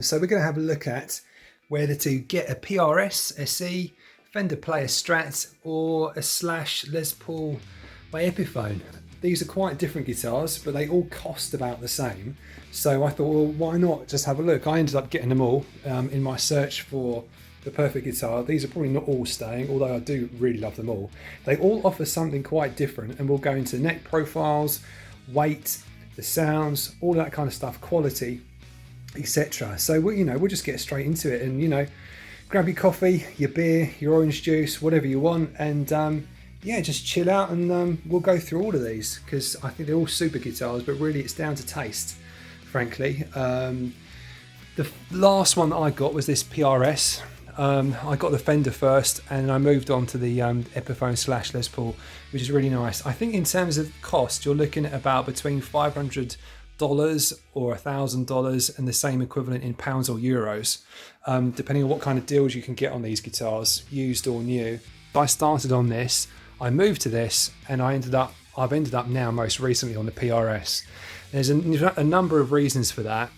So we're going to have a look at whether to get a PRS SE, Fender Player Strat, or a Slash Les Paul by Epiphone. These are quite different guitars, but they all cost about the same. So I thought, well, why not just have a look? I ended up getting them all in my search for the perfect guitar. These are probably not all staying, although I do really love them all. They all offer something quite different, and we'll go into neck profiles, weight, the sounds, all that kind of stuff, quality, etc. So we'll just get straight into it, and grab your coffee, your beer, your orange juice, whatever you want, and yeah, just chill out, and we'll go through all of these, because I think they're all super guitars, but really it's down to taste, frankly. The last one that I got was this PRS. I got the Fender first, and I moved on to the Epiphone Slash Les Paul, which is really nice. I think in terms of cost, you're looking at about between $500 or $1,000, and the same equivalent in pounds or euros, depending on what kind of deals you can get on these guitars, used or new. I started on this, I moved to this, and I've ended up now most recently on the PRS. There's a number of reasons for that.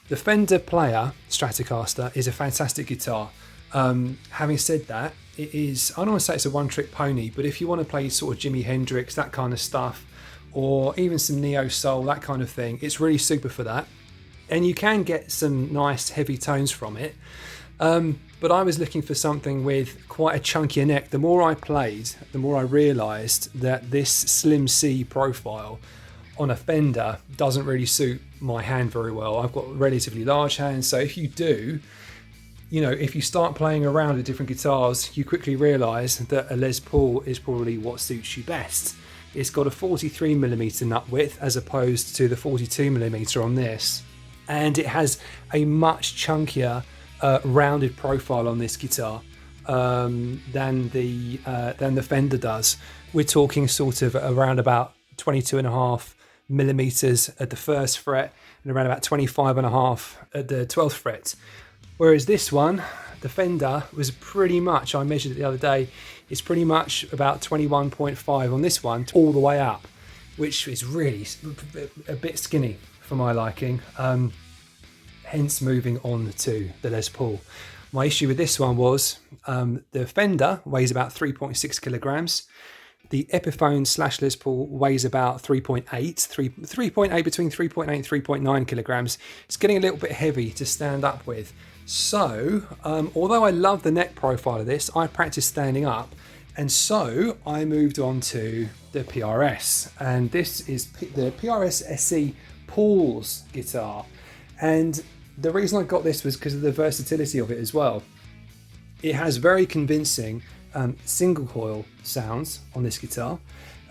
The Fender Player Stratocaster is a fantastic guitar. Having said that, it is, I don't want to say it's a one-trick pony, but if you want to play sort of Jimi Hendrix, that kind of stuff, or even some neo soul, that kind of thing, it's really super for that. And you can get some nice heavy tones from it. But I was looking for something with quite a chunkier neck. The more I played, the more I realised that this Slim C profile on a Fender doesn't really suit my hand very well. I've got relatively large hands, so if you do, if you start playing around with different guitars, you quickly realise that a Les Paul is probably what suits you best. It's got a 43mm nut width as opposed to the 42mm on this, and it has a much chunkier rounded profile on this guitar than the Fender does. We're talking sort of around about 22.5mm at the first fret and around about 25.5 at the 12th fret. Whereas this one, the Fender, was pretty much, I measured it the other day, it's pretty much about 21.5 on this one, all the way up, which is really a bit skinny for my liking. Hence moving on to the Les Paul. My issue with this one was the Fender weighs about 3.6 kilograms. The Epiphone Slash Les Paul weighs about 3.8, between 3.8 and 3.9 kilograms. It's getting a little bit heavy to stand up with. So, although I love the neck profile of this, I practiced standing up, and so I moved on to the PRS, and this is the PRS SE Paul's guitar. And the reason I got this was because of the versatility of it as well. It has very convincing single coil sounds on this guitar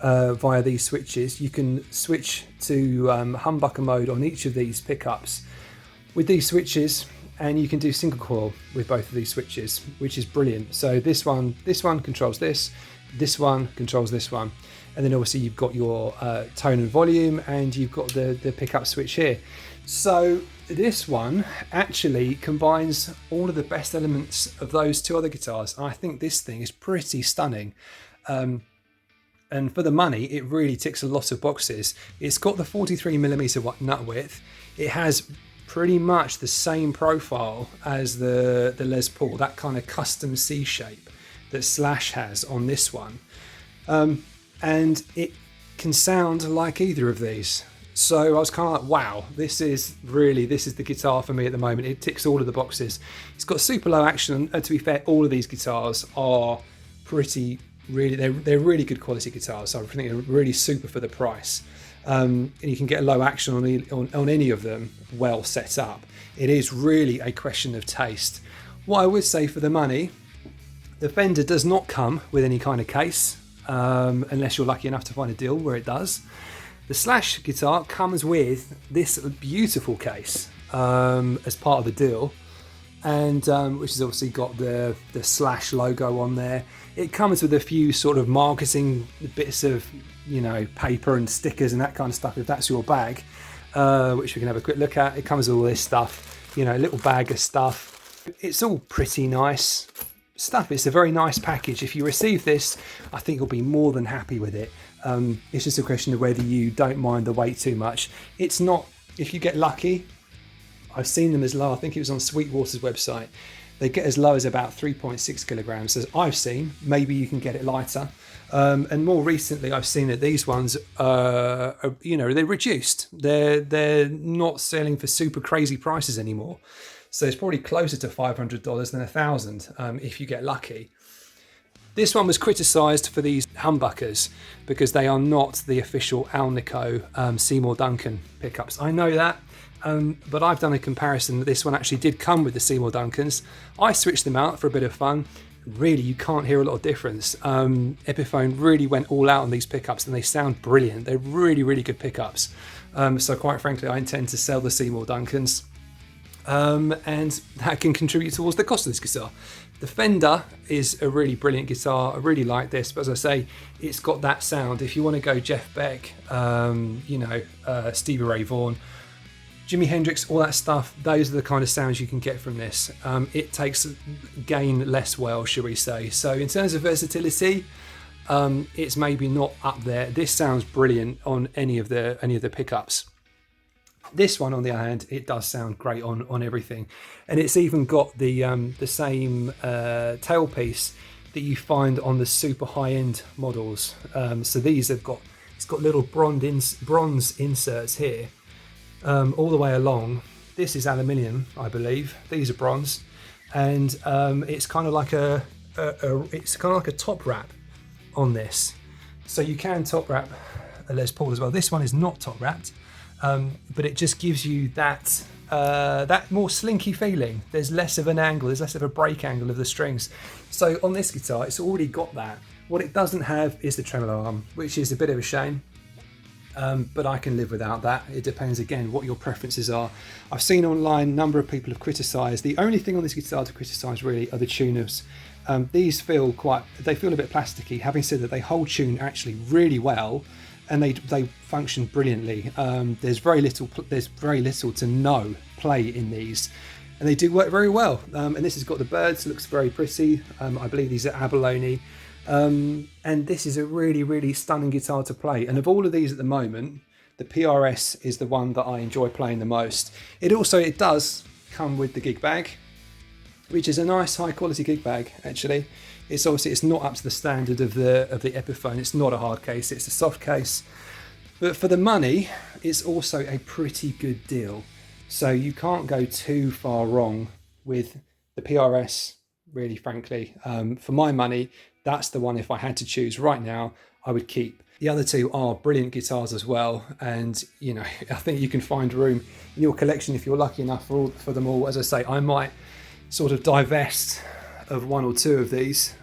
via these switches. You can switch to humbucker mode on each of these pickups with these switches, and you can do single coil with both of these switches, which is brilliant. So this one controls this one controls this one, and then obviously you've got your tone and volume, and you've got the pickup switch here. So this one actually combines all of the best elements of those two other guitars, and I think this thing is pretty stunning. And for the money, it really ticks a lot of boxes. It's got the 43mm nut width. It has pretty much the same profile as the Les Paul, that kind of custom C shape that Slash has on this one. And it can sound like either of these. So I was kind of like, wow, this is the guitar for me at the moment. It ticks all of the boxes. It's got super low action, and to be fair, all of these guitars are they're really good quality guitars. So I think they're really super for the price. And you can get low action on any of them well set up. It is really a question of taste. What I would say for the money, the Fender does not come with any kind of case, unless you're lucky enough to find a deal where it does. The Slash guitar comes with this beautiful case as part of the deal, and which has obviously got the Slash logo on there. It comes with a few sort of marketing bits of paper and stickers and that kind of stuff, if that's your bag, which we can have a quick look at. It comes with all this stuff, a little bag of stuff. It's all pretty nice stuff. It's a very nice package. If you receive this, I think you'll be more than happy with it. It's just a question of whether you don't mind the weight too much. It's not, if you get lucky, I've seen them as low, I think it was on Sweetwater's website, they get as low as about 3.6 kilograms as I've seen. Maybe you can get it lighter. And more recently, I've seen that these ones are, they're reduced. They're not selling for super crazy prices anymore. So it's probably closer to $500 than $1,000 if you get lucky. This one was criticised for these humbuckers because they are not the official Alnico Seymour Duncan pickups. I know that, but I've done a comparison. This one actually did come with the Seymour Duncans. I switched them out for a bit of fun. Really, you can't hear a lot of difference. Epiphone really went all out on these pickups and they sound brilliant. They're really, really good pickups. So quite frankly, I intend to sell the Seymour Duncans. And that can contribute towards the cost of this guitar. The Fender is a really brilliant guitar. I really like this, but as I say, it's got that sound. If you want to go Jeff Beck, Stevie Ray Vaughan, Jimi Hendrix, all that stuff, those are the kind of sounds you can get from this. It takes gain less well, shall we say. So in terms of versatility, it's maybe not up there. This sounds brilliant on any of the pickups. This one, on the other hand, it does sound great on everything, and it's even got the same tailpiece that you find on the super high-end models. So these it's got little bronze inserts here all the way along. This is aluminium, I believe. These are bronze, and it's kind of like a top wrap on this. So you can top wrap a Les Paul as well. This one is not top wrapped. But it just gives you that more slinky feeling. There's less of an angle, there's less of a break angle of the strings. So on this guitar, it's already got that. What it doesn't have is the tremolo arm, which is a bit of a shame. But I can live without that. It depends, again, what your preferences are. I've seen online a number of people have criticised. The only thing on this guitar to criticise really are the tuners. These feel a bit plasticky. Having said that, they hold tune actually really well. And they function brilliantly. There's very little to no play in these, and they do work very well. And this has got the birds, looks very pretty. I believe these are abalone, and this is a really, really stunning guitar to play. And of all of these at the moment, the PRS is the one that I enjoy playing the most. It does come with the gig bag, which is a nice high quality gig bag actually. It's not up to the standard of the Epiphone. It's not a hard case, it's a soft case. But for the money, it's also a pretty good deal. So you can't go too far wrong with the PRS, really, frankly. For my money, that's the one, if I had to choose right now, I would keep. The other two are brilliant guitars as well. And, I think you can find room in your collection if you're lucky enough for them all. As I say, I might sort of divest of one or two of these.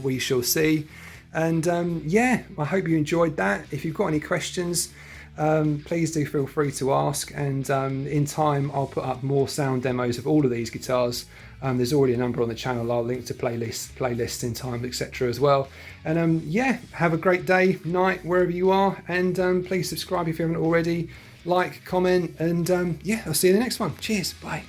We shall see. And I hope you enjoyed that. If you've got any questions, please do feel free to ask, and in time I'll put up more sound demos of all of these guitars. There's already a number on the channel. I'll link to playlists in time, etc. as well. And have a great day, night, wherever you are, and please subscribe if you haven't already, like, comment, and I'll see you in the next one. Cheers, bye.